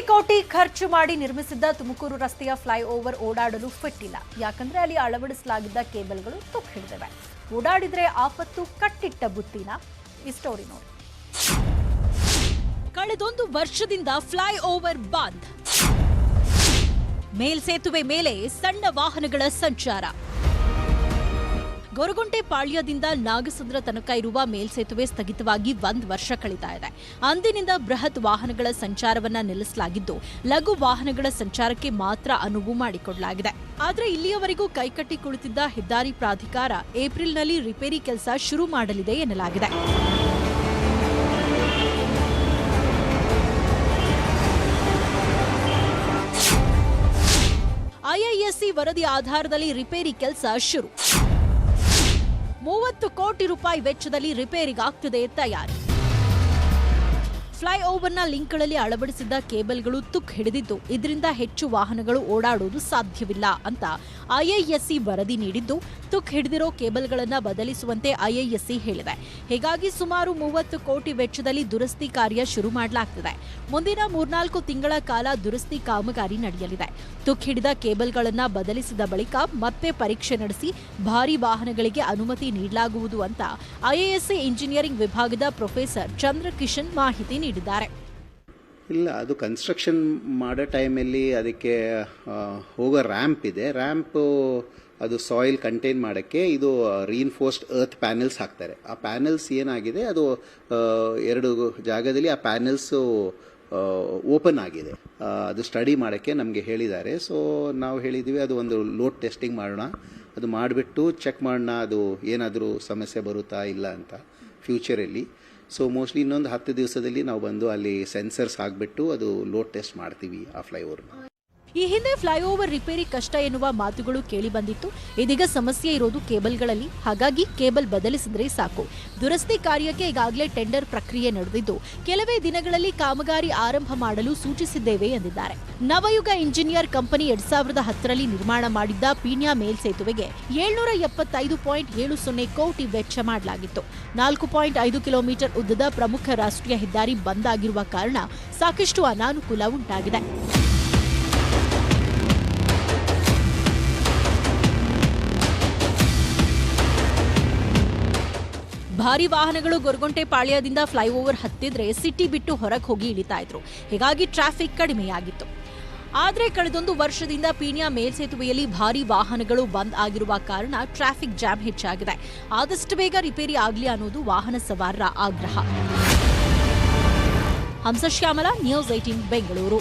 ಕೋಟಿ ಖರ್ಚು ಮಾಡಿ ನಿರ್ಮಿಸಿದ್ದ ತುಮಕೂರು ರಸ್ತೆಯ ಫ್ಲೈಓವರ್ ಓಡಾಡಲು ಫಿಟ್ ಇಲ್ಲ. ಯಾಕಂದ್ರೆ ಅಲ್ಲಿ ಅಳವಡಿಸಲಾಗಿದ್ದ ಕೇಬಲ್ಗಳು ತುಕ್ಕು ಹಿಡಿದಿವೆ. ಓಡಾಡಿದ್ರೆ ಆಪತ್ತು ಕಟ್ಟಿಟ್ಟ ಬುತ್ತಿನ. ಈ ಸ್ಟೋರಿ ನೋಡಿ. ಕಳೆದೊಂದು ವರ್ಷದಿಂದ ಫ್ಲೈಓವರ್ ಬಂದ್. ಮೇಲ್ಸೇತುವೆ ಮೇಲೆ ಸಣ್ಣ ವಾಹನಗಳ ಸಂಚಾರ. ಗೊರಗುಂಟೆ ಪಾಳ್ಯದಿಂದ ನಾಗಸಂದ್ರ ತನಕ ಇರುವ ಮೇಲ್ಸೇತುವೆ ಸ್ಥಗಿತವಾಗಿ 1 ವರ್ಷ ಕಳೀತಾ ಇದೆ. ಅಂದಿನಿಂದ ಬೃಹತ್ ವಾಹನಗಳ ಸಂಚಾರವನ್ನ ನಿಲ್ಲಿಸಲಾಗಿದ್ದು, ಲಘು ವಾಹನಗಳ ಸಂಚಾರಕ್ಕೆ ಮಾತ್ರ ಅನುವು ಮಾಡಿಕೊಡಲಾಗಿದೆ. ಆದರೆ ಇಲ್ಲಿಯವರೆಗೂ ಕೈಕಟ್ಟಿ ಕುಳಿತಿದ್ದ ಹೆದ್ದಾರಿ ಪ್ರಾಧಿಕಾರ ಏಪ್ರಿಲ್ನಲ್ಲಿ ರಿಪೇರಿ ಕೆಲಸ ಶುರು ಮಾಡಲಿದೆ ಎನ್ನಲಾಗಿದೆ. ಐಐಎಸ್ಸಿ ವರದಿ ಆಧಾರದಲ್ಲಿ ರಿಪೇರಿ ಕೆಲಸ ಶುರು. 30 ಕೋಟಿ ರೂಪಾಯಿ ವೆಚ್ಚದಲ್ಲಿ ರಿಪೇರಿಗಾಗ್ತಿದೆ ತಯಾರಿ. ಫ್ಲೈಓವರ್ನ ಲಿಂಕ್ಗಳಲ್ಲಿ ಅಳವಡಿಸಿದ್ದ ಕೇಬಲ್ಗಳು ತುಕ್ಕು ಹಿಡಿದಿದ್ದು, ಇದರಿಂದ ಹೆಚ್ಚು ವಾಹನಗಳು ಓಡಾಡುವುದು ಸಾಧ್ಯವಿಲ್ಲ ಅಂತ ಐಐಎಸ್ಸಿ ವರದಿ ನೀಡಿದ್ದು, ತುಕ್ಕು ಹಿಡಿದಿರೋ ಕೇಬಲ್ಗಳನ್ನು ಬದಲಿಸುವಂತೆ ಐಐಎಸ್ಸಿ ಹೇಳಿದೆ. ಹೀಗಾಗಿ ಸುಮಾರು 30 ಕೋಟಿ ವೆಚ್ಚದಲ್ಲಿ ದುರಸ್ತಿ ಕಾರ್ಯ ಶುರು ಮಾಡಲಾಗ್ತಿದೆ. ಮುಂದಿನ 3-4 ತಿಂಗಳ ಕಾಲ ದುರಸ್ತಿ ಕಾಮಗಾರಿ ನಡೆಯಲಿದೆ. ತುಕ್ಕು ಹಿಡಿದ ಕೇಬಲ್ಗಳನ್ನು ಬದಲಿಸಿದ ಬಳಿಕ ಮತ್ತೆ ಪರೀಕ್ಷೆ ನಡೆಸಿ ಭಾರೀ ವಾಹನಗಳಿಗೆ ಅನುಮತಿ ನೀಡಲಾಗುವುದು ಅಂತ ಐಐಎಸ್ಸಿ ಇಂಜಿನಿಯರಿಂಗ್ ವಿಭಾಗದ ಪ್ರೊಫೆಸರ್ ಚಂದ್ರಕಿಶನ್ ಮಾಹಿತಿ ನೀಡಿದ್ದಾರೆ. ಇಲ್ಲ, ಅದು ಕನ್ಸ್ಟ್ರಕ್ಷನ್ ಮಾಡೋ ಟೈಮಲ್ಲಿ ಅದಕ್ಕೆ ಹೋಗೋ ರ್ಯಾಂಪ್ ಇದೆ. ರ್ಯಾಂಪು ಅದು ಸಾಯಿಲ್ ಕಂಟೈನ್ ಮಾಡೋಕ್ಕೆ ಇದು ರೀಇನ್ಫೋರ್ಸ್ಡ್ ಅರ್ತ್ ಪ್ಯಾನೆಲ್ಸ್ ಹಾಕ್ತಾರೆ. ಆ ಪ್ಯಾನೆಲ್ಸ್ ಏನಾಗಿದೆ, ಅದು 2 ಜಾಗದಲ್ಲಿ ಆ ಪ್ಯಾನೆಲ್ಸು ಓಪನ್ ಆಗಿದೆ. ಅದು ಸ್ಟಡಿ ಮಾಡೋಕ್ಕೆ ನಮಗೆ ಹೇಳಿದ್ದಾರೆ. ಸೊ ನಾವು ಹೇಳಿದ್ದೀವಿ, ಅದು ಒಂದು ಲೋಡ್ ಟೆಸ್ಟಿಂಗ್ ಮಾಡೋಣ, ಅದು ಮಾಡಿಬಿಟ್ಟು ಚೆಕ್ ಮಾಡೋಣ ಅದು ಏನಾದರೂ ಸಮಸ್ಯೆ ಬರುತ್ತಾ ಇಲ್ಲ ಅಂತ ಫ್ಯೂಚರಲ್ಲಿ. ಸೊ ಮೋಸ್ಟ್ಲಿ ಇನ್ನೊಂದು 10 ದಿವಸದಲ್ಲಿ ನಾವು ಬಂದು ಅಲ್ಲಿ ಸೆನ್ಸರ್ಸ್ ಹಾಕ್ಬಿಟ್ಟು ಅದು ಲೋಡ್ ಟೆಸ್ಟ್ ಮಾಡ್ತೀವಿ ಆ ಫ್ಲೈಓವರ್ನ. ಈ ಹಿಂದೆ ಫ್ಲೈಓವರ್ ರಿಪೇರಿ ಕಷ್ಟ ಎನ್ನುವ ಮಾತುಗಳು ಕೇಳಿ ಬಂದಿತ್ತು. ಇದೀಗ ಸಮಸ್ಯೆ ಇರೋದು ಕೇಬಲ್ಗಳಲ್ಲಿ. ಹಾಗಾಗಿ ಕೇಬಲ್ ಬದಲಿಸಿದ್ರೆ ಸಾಕು. ದುರಸ್ತಿ ಕಾರ್ಯಕ್ಕೆ ಈಗಾಗಲೇ ಟೆಂಡರ್ ಪ್ರಕ್ರಿಯೆ ನಡೆದಿದ್ದು, ಕೆಲವೇ ದಿನಗಳಲ್ಲಿ ಕಾಮಗಾರಿ ಆರಂಭ ಮಾಡಲು ಸೂಚಿಸಿದ್ದೇವೆ ಎಂದಿದ್ದಾರೆ. ನವಯುಗ ಇಂಜಿನಿಯರ್ ಕಂಪನಿ 2010ರಲ್ಲಿ ನಿರ್ಮಾಣ ಮಾಡಿದ್ದ ಪೀಣ್ಯ ಮೇಲ್ಸೇತುವೆಗೆ 775.70 ಕೋಟಿ ವೆಚ್ಚ ಮಾಡಲಾಗಿತ್ತು. 4.5 ಕಿಲೋಮೀಟರ್ ಉದ್ದದ ಪ್ರಮುಖ ರಾಷ್ಟ್ರೀಯ ಹೆದ್ದಾರಿ ಬಂದ್ ಆಗಿರುವ ಕಾರಣ ಸಾಕಷ್ಟು ಅನಾನುಕೂಲ ಉಂಟಾಗಿದೆ. ಭಾರಿ ವಾಹನಗಳು ಗೊರಗುಂಟೆ ಪಾಳ್ಯದಿಂದ ಫ್ಲೈಓವರ್ ಹತ್ತಿದ್ರೆ ಸಿಟಿ ಬಿಟ್ಟು ಹೊರಗೆ ಹೋಗಿ ಇಳಿತಾ ಇದ್ರು. ಹೀಗಾಗಿ ಟ್ರಾಫಿಕ್ ಕಡಿಮೆಯಾಗಿತ್ತು. ಆದರೆ ಕಳೆದೊಂದು ವರ್ಷದಿಂದ ಪೀಣ್ಯ ಮೇಲ್ಸೇತುವೆಯಲ್ಲಿ ಭಾರಿ ವಾಹನಗಳು ಬಂದ್ ಆಗಿರುವ ಕಾರಣ ಟ್ರಾಫಿಕ್ ಜಾಮ್ ಹೆಚ್ಚಾಗಿದೆ. ಆದಷ್ಟು ಬೇಗ ರಿಪೇರಿ ಆಗಲಿ ಅನ್ನೋದು ವಾಹನ ಸವಾರರ ಆಗ್ರಹ. ಹಂಸಶ್ಯಾಮಲ, ನ್ಯೂಸ್ 18 ಬೆಂಗಳೂರು.